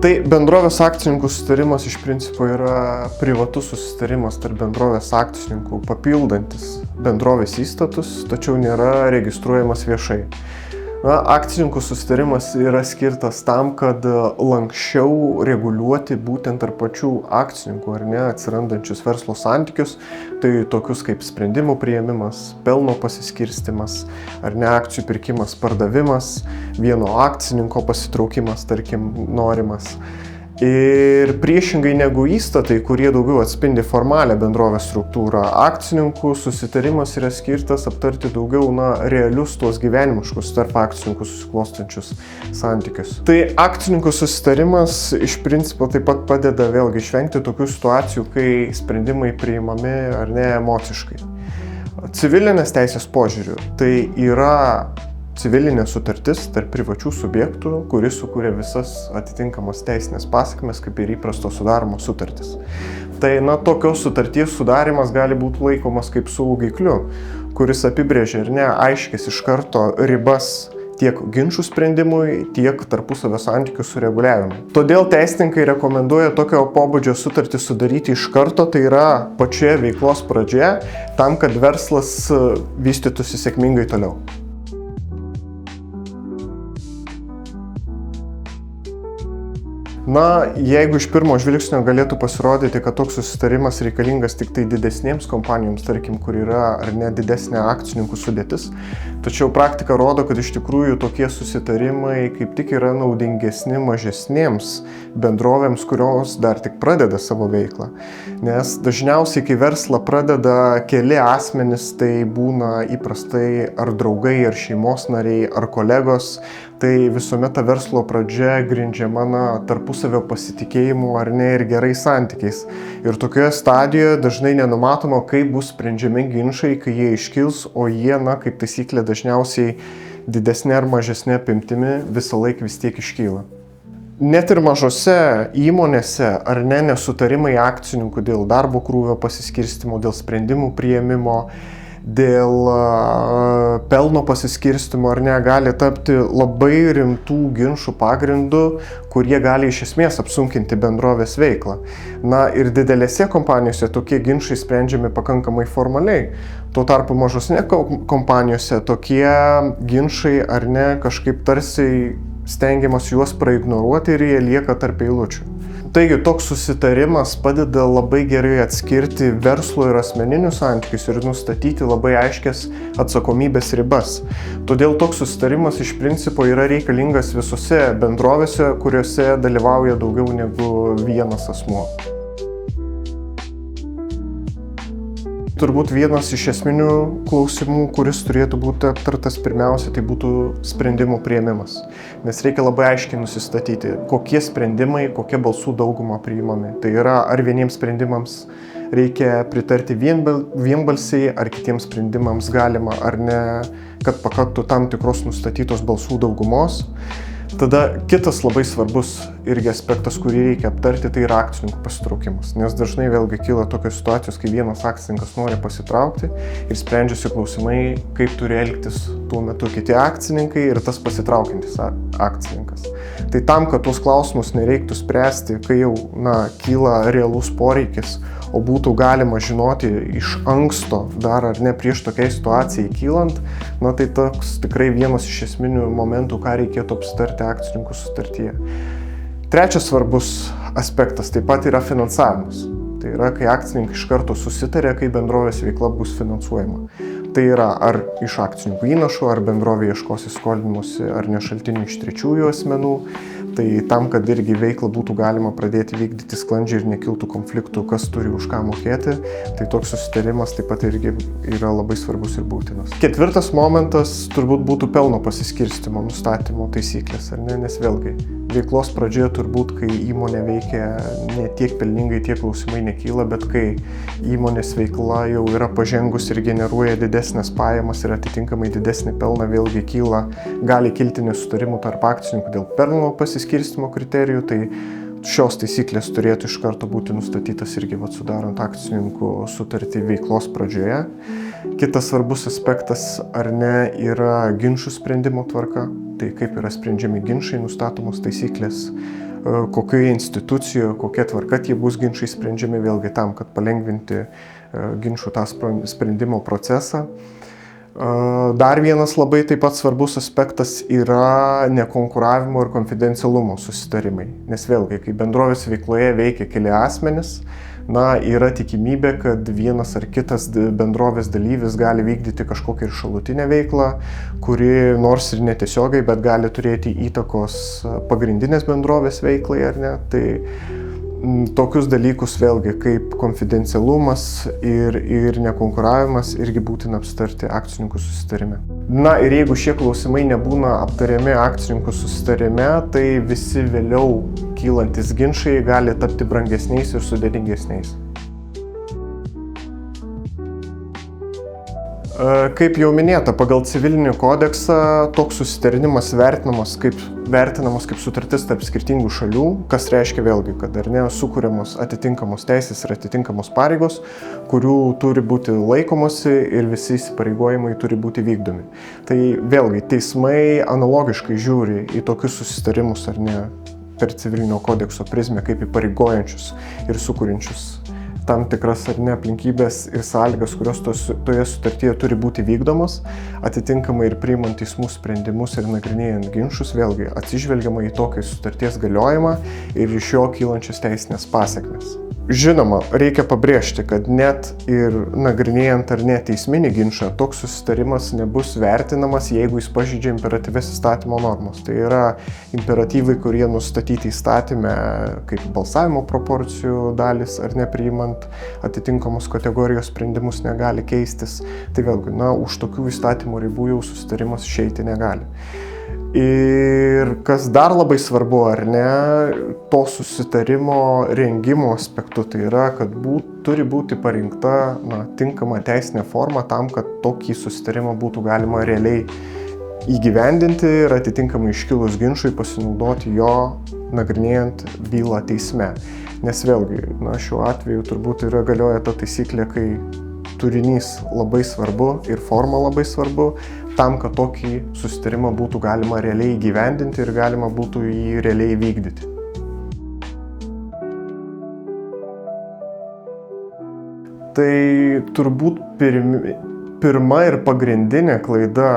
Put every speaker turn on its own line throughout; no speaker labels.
Tai bendrovės akcininkų susitarimas iš principo yra privatus susitarimas tarp bendrovės akcininkų, papildantis bendrovės įstatus, tačiau nėra registruojamas viešai. Akcininkų susitarimas yra skirtas tam, kad lanksčiau reguliuoti būtent tarp pačių akcininkų atsirandančius verslo santykius, tai tokius kaip sprendimų priėmimas, pelno pasiskirstimas, akcijų pirkimas, pardavimas, vieno akcininko pasitraukimas, tarkim, norimas. Ir priešingai negu įstatai, kurie daugiau atspindi formalią bendrovės struktūrą, akcininkų susitarimas yra skirtas aptarti daugiau realius tuos gyvenimiškus tarp akcininkų susiklostančius santykius. Tai akcininkų susitarimas iš principo taip pat padeda vėlgi išvengti tokių situacijų, kai sprendimai priimami ar ne emociškai. Civilinės teisės požiūriu tai yra civilinė sutartis tarp privačių subjektų, kuris sukuria visas atitinkamas teisinės pasekmes, kaip ir įprastos sudaromos sutartis. Tai tokios sutarties sudarimas gali būti laikomas kaip saugikliu, kuris apibrėžia aiškias iš karto ribas tiek ginčų sprendimui, tiek tarpusavio santykių sureguliavimui. Todėl teisininkai rekomenduoja tokio pobūdžio sutartį sudaryti iš karto, tai yra pačioje veiklos pradžioje, tam, kad verslas vystytųsi sėkmingai toliau. Jeigu iš pirmo žvilgsnio galėtų pasirodyti, kad toks susitarimas reikalingas tik tai didesnėms kompanijoms, tarkim, kur yra ar ne didesnė akcininkų sudėtis, tačiau praktika rodo, kad iš tikrųjų tokie susitarimai kaip tik yra naudingesni mažesnėms bendrovėms, kurios dar tik pradeda savo veiklą. Nes dažniausiai, kai verslą pradeda keli asmenys, tai būna įprastai ar draugai, ar šeimos nariai, ar kolegos, tai visuomet ta verslo pradžia grindžiama tarpusavio pasitikėjimu ar ne ir gerais santykiais. Ir tokioje stadijoje dažnai nenumatoma, kaip bus sprendžiami ginčai, kai jie iškils, o jie, kaip taisyklė, dažniausiai didesnė ar mažesnė apimtimi visą laiką vis tiek iškyla. Net ir mažose įmonėse ar ne nesutarimai akcininkų dėl darbo krūvio pasiskirstimo, dėl sprendimų priėmimo, dėl pelno pasiskirstimo ar ne, gali tapti labai rimtų ginčų pagrindu, kurie gali iš esmės apsunkinti bendrovės veiklą. Ir didelėse kompanijose tokie ginčai sprendžiami pakankamai formaliai. Tuo tarpu mažosne kompanijose tokie ginčai ar ne kažkaip tarsi stengiamas juos praignoruoti ir jie lieka tarp eilučių. Taigi, toks susitarimas padeda labai gerai atskirti verslo ir asmeninius santykius ir nustatyti labai aiškias atsakomybės ribas. Todėl toks susitarimas iš principo yra reikalingas visose bendrovėse, kuriuose dalyvauja daugiau negu vienas asmuo. Turbūt vienas iš esminių klausimų, kuris turėtų būti aptartas pirmiausia, tai būtų sprendimų priėmimas. Nes reikia labai aiškiai nusistatyti, kokie sprendimai, kokia balsų dauguma priimami. Tai yra, ar vieniems sprendimams reikia pritarti vienbalsiai, ar kitiems sprendimams galima, ar ne, kad pakaktų tam tikros nustatytos balsų daugumos. Tada kitas labai svarbus irgi aspektas, kurį reikia aptarti, tai yra akcininkų pasitraukimas. Nes dažnai vėlgi kyla tokios situacijos, kai vienas akcininkas nori pasitraukti ir sprendžiasi klausimai, kaip turi elgtis tuo metu kiti akcininkai ir tas pasitraukiantis akcininkas. Tai tam, kad tuos klausimus nereiktų spręsti, kai jau kyla realus poreikis, o būtų galima žinoti iš anksto, dar ar ne prieš tokiai situacijai kylant, tai toks tikrai vienas iš esminių momentų, ką reikėtų apsitarti akcininkų sutartyje. Trečias svarbus aspektas taip pat yra finansavimas. Tai yra, kai akcininkai iš karto susitarė, kai bendrovės veikla bus finansuojama. Tai yra ar iš akcininkų įnašų, ar bendrovė ieškos įskolinimuose, ar ne šaltinių iš trečiųjų asmenų. Tai tam, kad irgi veiklą būtų galima pradėti vykdyti sklandžiai ir nekiltų konfliktų, kas turi už ką mokėti, tai toks susitarimas taip pat irgi yra labai svarbus ir būtinas. Ketvirtas momentas turbūt būtų pelno pasiskirstimo nustatymo taisyklės, ar ne? Nes vėlgi, veiklos pradžioje turbūt, kai įmonė veikia ne tiek pelningai, tiek klausimai nekyla, bet kai įmonės veikla jau yra pažengus ir generuoja didesnės pajamas ir atitinkamai didesnį pelną, vėlgi gali kilti nesutarimų tarp akcininkų dėl pelno pasiskirstimo kriterijų, tai šios taisyklės turėtų iš karto būti nustatytas irgi sudarant akcininkų sutartį veiklos pradžioje. Kitas svarbus aspektas, ar ne, yra ginčų sprendimo tvarka, tai kaip yra sprendžiami ginčai, nustatomos taisyklės, kokioje institucijoje, kokia tvarka tie bus ginčiai sprendžiami, vėlgi tam, kad palengvinti ginčių tą sprendimo procesą. Dar vienas labai taip pat svarbus aspektas yra nekonkuravimo ir konfidencialumo susitarimai. Nes vėlgi, kai bendrovės veikloje veikia keli asmenys, yra tikimybė, kad vienas ar kitas bendrovės dalyvis gali vykdyti kažkokią ir šalutinę veiklą, kuri nors ir netiesiogiai, bet gali turėti įtakos pagrindinės bendrovės veiklai, ar ne. Tai tokius dalykus vėlgi kaip konfidencialumas ir nekonkuravimas irgi būtina aptarti akcininkų susitarime. Ir jeigu šie klausimai nebūna aptariami akcininkų susitarime, tai visi vėliau kylantis ginčai gali tapti brangesniais ir sudėtingesniais. Kaip jau minėta, pagal civilinį kodeksą toks susitarimas vertinamas kaip sutartis tarp skirtingų šalių, kas reiškia vėlgi, kad sukuriamos atitinkamos teisės ir atitinkamos pareigos, kurių turi būti laikomosi ir visi įsipareigojimai turi būti vykdomi. Tai vėlgi teismai analogiškai žiūri į tokius susitarimus per civilinio kodekso prizmę kaip įpareigojančius ir sukuriančius tam tikras aplinkybės ir sąlygas, kurios toje sutartyje turi būti vykdomos, atitinkamai ir priimant teismų sprendimus ir nagrinėjant ginčus, vėlgi atsižvelgiama į tokį sutarties galiojimą ir iš jo kylančias teisinės pasekmes. Žinoma, reikia pabrėžti, kad net ir nagrinėjant ar ne teisminį ginčą, toks susitarimas nebus vertinamas, jeigu jis pažeidžia imperatyvias įstatymo normos. Tai yra imperatyvai, kurie nustatyti įstatyme kaip balsavimo proporcijų dalis ar nepriimant atitinkamos kategorijos sprendimus negali keistis. Tai vėlgi, už tokių įstatymų ribų jau susitarimas išeiti negali. Ir kas dar labai svarbu, to susitarimo rengimo aspektu, tai yra, kad turi būti parinkta tinkama teisinė forma tam, kad tokį susitarimą būtų galima realiai įgyvendinti ir atitinkamai iškilus ginčui pasinaudoti jo nagrinėjant bylą teisme. Nes vėlgi, šiuo atveju turbūt galioja ta taisyklė, kai turinys labai svarbu ir forma labai svarbu, tam, kad tokį susitarimą būtų galima realiai įgyvendinti ir galima būtų jį realiai vykdyti. Tai turbūt pirma ir pagrindinė klaida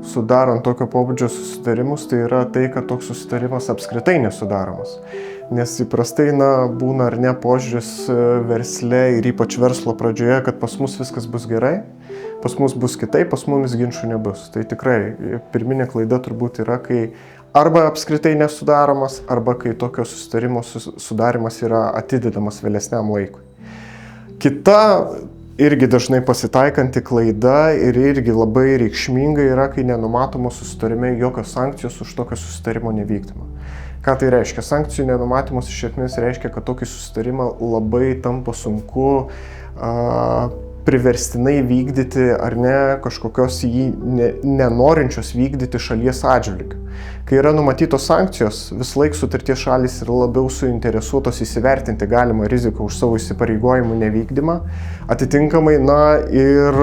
sudarant tokio pobūdžio susitarimus, tai yra tai, kad toks susitarimas apskritai nesudaromas. Nes įprastai būna ar ne požiūris versle ir ypač verslo pradžioje, kad pas mus viskas bus gerai, pas mus bus kitaip, pas mumis ginčų nebus. Tai tikrai pirminė klaida turbūt yra, kai arba apskritai nesudaromas, arba kai tokio susitarimo sudarimas yra atidedamas vėlesniam laikui. Kita irgi dažnai pasitaikanti klaida ir irgi labai reikšminga yra, kai nenumatomos susitarime jokios sankcijos už tokio susitarimo nevykdymą. Ką tai reiškia? Sankcijų nenumatymas iš esmės reiškia, kad tokį susitarimą labai tampa sunku priverstinai vykdyti ar ne kažkokios jį nenorinčios vykdyti šalies atžvilgiu. Kai yra numatytos sankcijos, vis laik sutarties šalys yra labiau suinteresuotos įsivertinti galimą riziką už savo įsipareigojimų nevykdymą. Atitinkamai, ir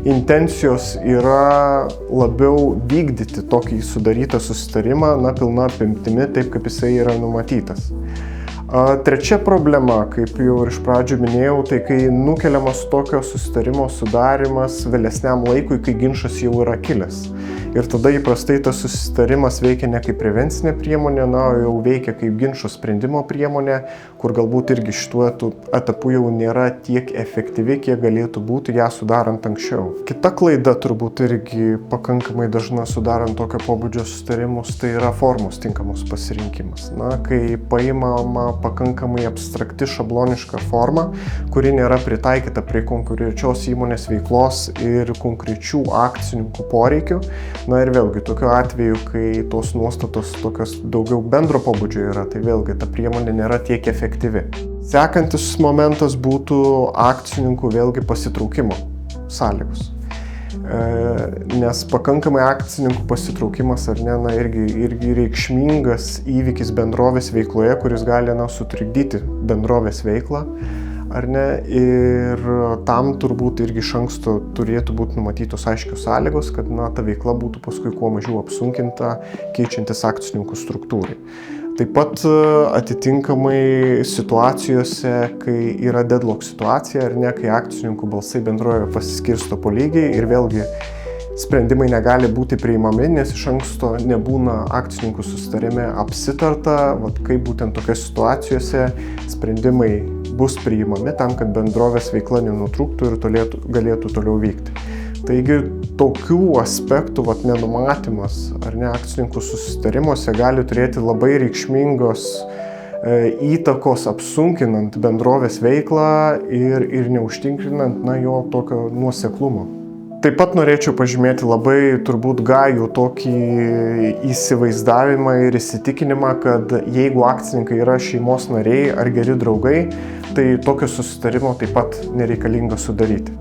intencijos yra labiau vykdyti tokį sudarytą susitarimą, pilna apimtimi, taip kaip jisai yra numatytas. Trečia problema, kaip jau ir iš pradžių minėjau, tai kai nukeliamas tokio susitarimo sudarimas vėlesniam laikui, kai ginčas jau yra kilęs. Ir tada įprastai tas susitarimas veikia ne kaip prevencinė priemonė, jau veikia kaip ginčo sprendimo priemonė, kur galbūt irgi šituo etapu jau nėra tiek efektyvi, kiek galėtų būti ją sudarant anksčiau. Kita klaida turbūt irgi pakankamai dažna sudarant tokio pobūdžio susitarimus, tai yra formos tinkamos pasirinkimas. Kai paimama pakankamai abstrakti šabloniška forma, kuri nėra pritaikyta prie konkrečios įmonės veiklos ir konkrečių akcininkų poreikių. Ir vėlgi, tokiu atveju, kai tos nuostatos tokios daugiau bendro pobūdžio yra, tai vėlgi ta priemonė nėra tiek efektyvi. Sekantis momentas būtų akcininkų vėlgi pasitraukimo sąlygos. Nes pakankamai akcininkų pasitraukimas irgi reikšmingas įvykis bendrovės veikloje, kuris gali sutrikdyti bendrovės veiklą. Ir tam turbūt irgi iš anksto turėtų būti numatytos aiškios sąlygos, kad ta veikla būtų paskui kuo mažiau apsunkinta, keičiantis akcininkų struktūrai. Taip pat atitinkamai situacijose, kai yra deadlock situacija ar ne, kai akcininkų balsai bendrovėje pasiskirsto po lygiai ir vėlgi sprendimai negali būti priimami, nes iš anksto nebūna akcininkų susitarime apsitarta, kaip būtent tokiose situacijose sprendimai bus priimami tam, kad bendrovės veikla nenutrūktų ir galėtų toliau vykti. Taigi tokių aspektų nenumatymas ar ne akcininkų susitarimuose gali turėti labai reikšmingos įtakos apsunkinant bendrovės veiklą ir neužtikrinant jo tokio nuoseklumo. Taip pat norėčiau pažymėti labai turbūt gajų tokį įsivaizdavimą ir įsitikinimą, kad jeigu akcininkai yra šeimos nariai ar geri draugai, tai tokio susitarimo taip pat nereikalinga sudaryti.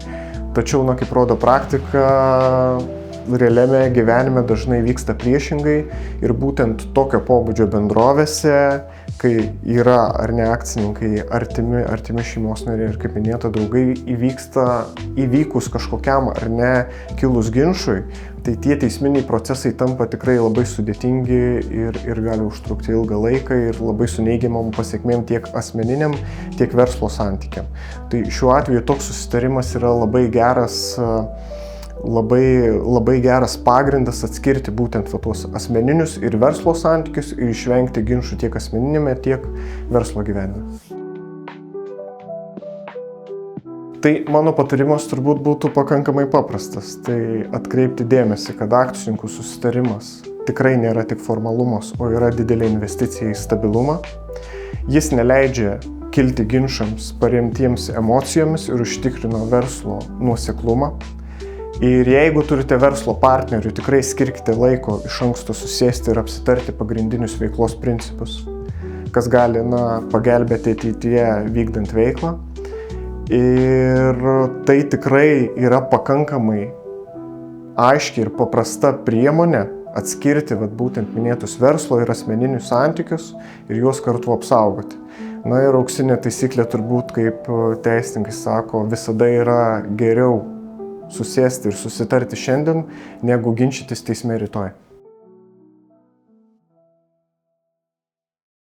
Tačiau, kaip rodo praktika, realiame gyvenime dažnai vyksta priešingai ir būtent tokio pobūdžio bendrovėse, kai yra ar ne akcininkai artimi šeimos nariai ir, kaip minėta, draugai, įvykus kažkokiam ar ne kilus ginčui, tai tie teisminiai procesai tampa tikrai labai sudėtingi ir gali užtrukti ilgą laiką ir labai su neigiamom pasekmėm tiek asmeniniam, tiek verslo santykiam. Tai šiuo atveju toks susitarimas yra labai geras pagrindas atskirti būtent tuos asmeninius ir verslo santykius ir išvengti ginčų tiek asmeninėme, tiek verslo gyvenime. Tai mano patarimas turbūt būtų pakankamai paprastas. Tai atkreipti dėmesį, kad akcininkų susitarimas tikrai nėra tik formalumas, o yra didelė investicija į stabilumą. Jis neleidžia kilti ginčams paremtiems emocijomis ir užtikrina verslo nuoseklumą. Ir jeigu turite verslo partnerių, tikrai skirkite laiko iš anksto susėsti ir apsitarti pagrindinius veiklos principus, kas gali pagelbėti ateityje vykdant veiklą. Ir tai tikrai yra pakankamai aiški ir paprasta priemonė atskirti būtent minėtus verslo ir asmeninius santykius ir juos kartu apsaugoti. Ir auksinė taisyklė turbūt, kaip teisininkai sako, visada yra geriau susėsti ir susitarti šiandien, negu ginčytis teisme rytoj.